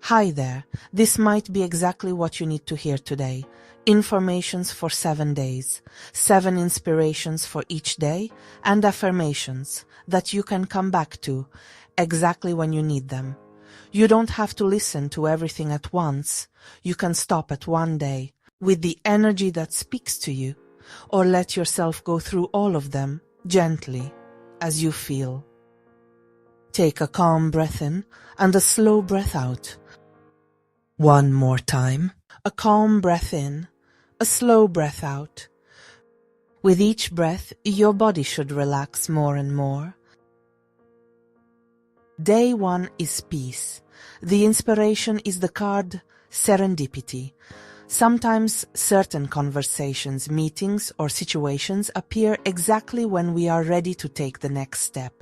Hi there, this might be exactly what you need to hear today. Informations for 7 days, 7 inspirations for each day, and affirmations that you can come back to exactly when you need them. You don't have to listen to everything at once. You can stop at one day with the energy that speaks to you, or let yourself go through all of them gently as you feel. Take a calm breath in and a slow breath out. One more time. A calm breath in, a slow breath out. With each breath, your body should relax more and more. Day 1 is peace. The inspiration is the card serendipity. Sometimes certain conversations, meetings, or situations appear exactly when we are ready to take the next step.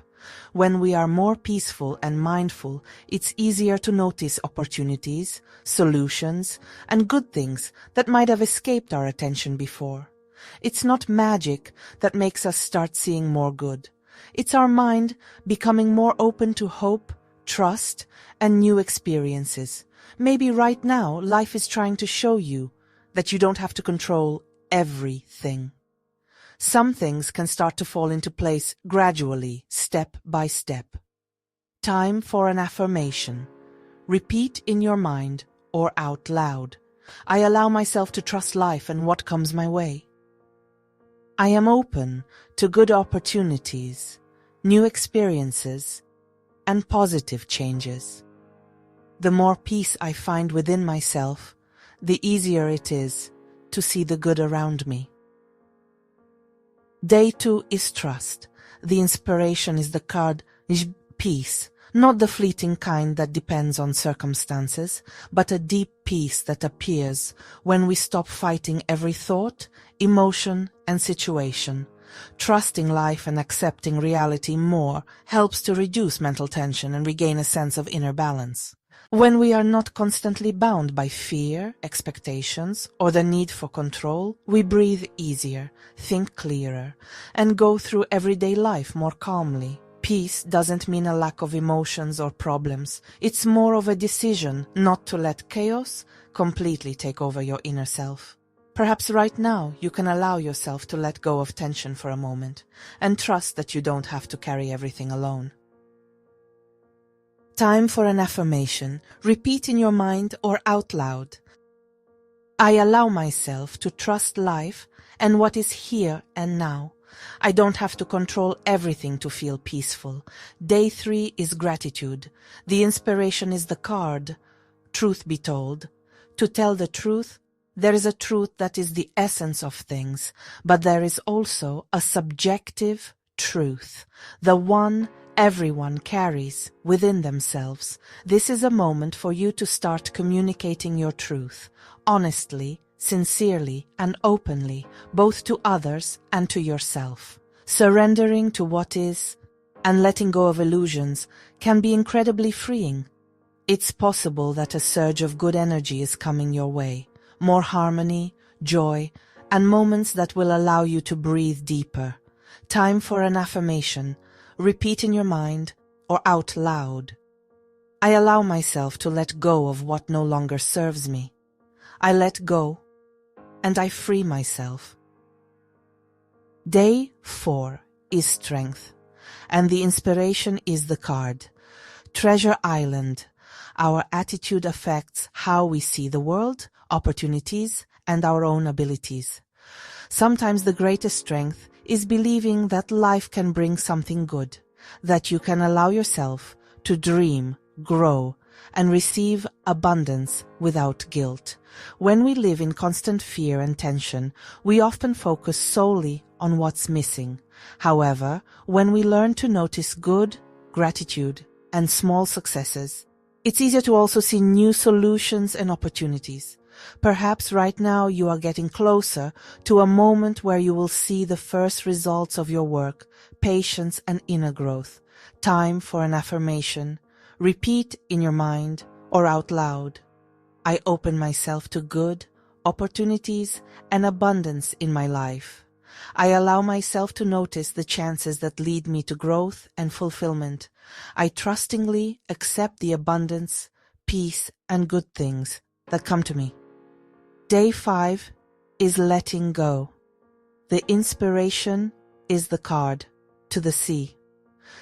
When we are more peaceful and mindful, it's easier to notice opportunities, solutions, and good things that might have escaped our attention before. It's not magic that makes us start seeing more good. It's our mind becoming more open to hope, trust, and new experiences. Maybe right now life is trying to show you that you don't have to control everything. Some things can start to fall into place gradually, step by step. Time for an affirmation. Repeat in your mind or out loud. I allow myself to trust life and what comes my way. I am open to good opportunities, new experiences, and positive changes. The more peace I find within myself, the easier it is to see the good around me. Day 2 is trust. The inspiration is the card peace, not the fleeting kind that depends on circumstances, but a deep peace that appears when we stop fighting every thought, emotion, and situation. Trusting life and accepting reality more helps to reduce mental tension and regain a sense of inner balance. When we are not constantly bound by fear, expectations, or the need for control, we breathe easier, think clearer, and go through everyday life more calmly. Peace doesn't mean a lack of emotions or problems. It's more of a decision not to let chaos completely take over your inner self. Perhaps right now you can allow yourself to let go of tension for a moment and trust that you don't have to carry everything alone. Time for an affirmation. Repeat in your mind or out loud. I allow myself to trust life and what is here and now. I don't have to control everything to feel peaceful. Day 3 is gratitude. The inspiration is the card. Truth be told. To tell the truth, there is a truth that is the essence of things, but there is also a subjective truth, the one everyone carries within themselves. This is a moment for you to start communicating your truth, honestly, sincerely, and openly, both to others and to yourself. Surrendering to what is and letting go of illusions can be incredibly freeing. It's possible that a surge of good energy is coming your way, more harmony, joy, and moments that will allow you to breathe deeper. Time for an affirmation. Repeat in your mind or out loud. I allow myself to let go of what no longer serves me. I let go and I free myself. Day 4 is strength, and the inspiration is the card. Treasure Island. Our attitude affects how we see the world, opportunities, and our own abilities. Sometimes the greatest strength is believing that life can bring something good, that you can allow yourself to dream, grow, and receive abundance without guilt. When we live in constant fear and tension, we often focus solely on what's missing. However, when we learn to notice good, gratitude, and small successes, it's easier to also see new solutions and opportunities. Perhaps right now you are getting closer to a moment where you will see the first results of your work, patience, and inner growth. Time for an affirmation. Repeat in your mind or out loud. I open myself to good, opportunities, and abundance in my life. I allow myself to notice the chances that lead me to growth and fulfillment. I trustingly accept the abundance, peace, and good things that come to me. Day 5 is letting go. The inspiration is the card to the sea.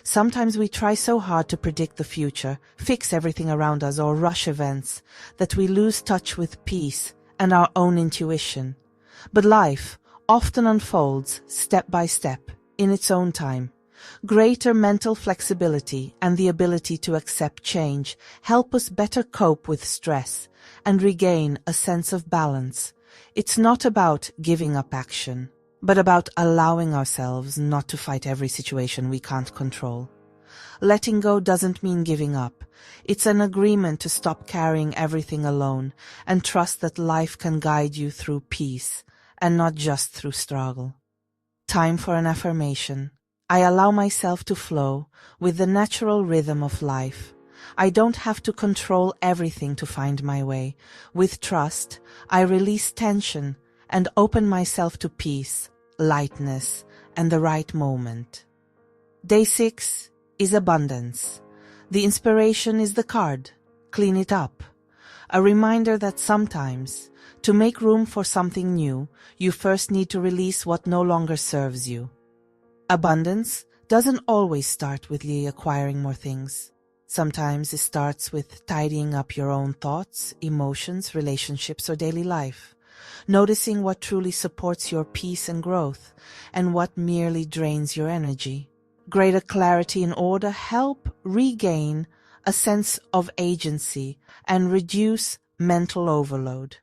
Sometimes we try so hard to predict the future, fix everything around us, or rush events that we lose touch with peace and our own intuition. But life often unfolds step by step in its own time. Greater mental flexibility and the ability to accept change help us better cope with stress and regain a sense of balance. It's not about giving up action, but about allowing ourselves not to fight every situation we can't control. Letting go doesn't mean giving up. It's an agreement to stop carrying everything alone and trust that life can guide you through peace and not just through struggle. Time for an affirmation. I allow myself to flow with the natural rhythm of life. I don't have to control everything to find my way. With trust, I release tension and open myself to peace, lightness, and the right moment. Day 6 is abundance. The inspiration is the card. Clean it up. A reminder that sometimes, to make room for something new, you first need to release what no longer serves you. Abundance doesn't always start with acquiring more things. Sometimes it starts with tidying up your own thoughts, emotions, relationships, or daily life. Noticing what truly supports your peace and growth, and what merely drains your energy. Greater clarity and order help regain a sense of agency and reduce mental overload.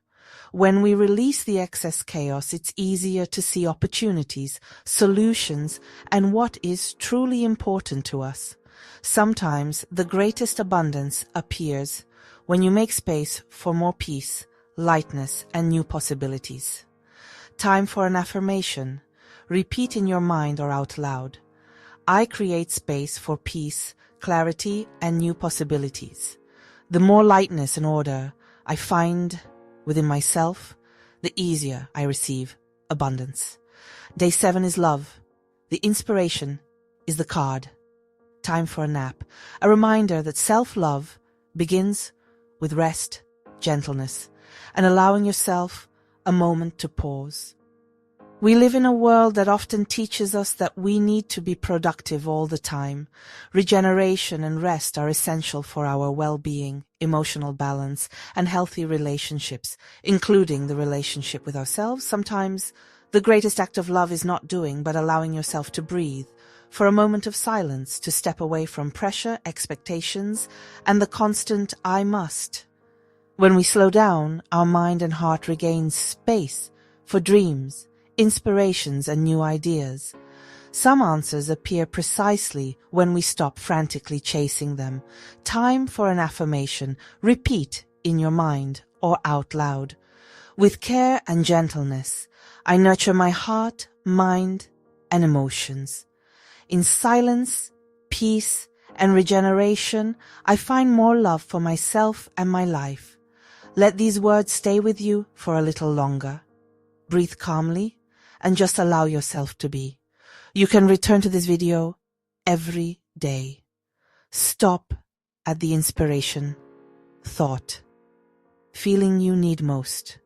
When we release the excess chaos, it's easier to see opportunities, solutions, and what is truly important to us. Sometimes the greatest abundance appears when you make space for more peace, lightness, and new possibilities. Time for an affirmation. Repeat in your mind or out loud. I create space for peace, clarity, and new possibilities. The more lightness and order I find within myself, the easier I receive abundance. Day 7 is love. The inspiration is the card. Time for a nap. A reminder that self-love begins with rest, gentleness, and allowing yourself a moment to pause. We live in a world that often teaches us that we need to be productive all the time. Regeneration and rest are essential for our well-being, emotional balance, and healthy relationships, including the relationship with ourselves. Sometimes the greatest act of love is not doing, but allowing yourself to breathe, for a moment of silence, to step away from pressure, expectations, and the constant I must. When we slow down, our mind and heart regain space for dreams, inspirations, and new ideas. Some answers appear precisely when we stop frantically chasing them. Time for an affirmation. Repeat in your mind or out loud. With care and gentleness, I nurture my heart, mind, and emotions. In silence, peace, and regeneration, I find more love for myself and my life. Let these words stay with you for a little longer. Breathe calmly and just allow yourself to be. You can return to this video every day. Stop at the inspiration, thought, feeling you need most.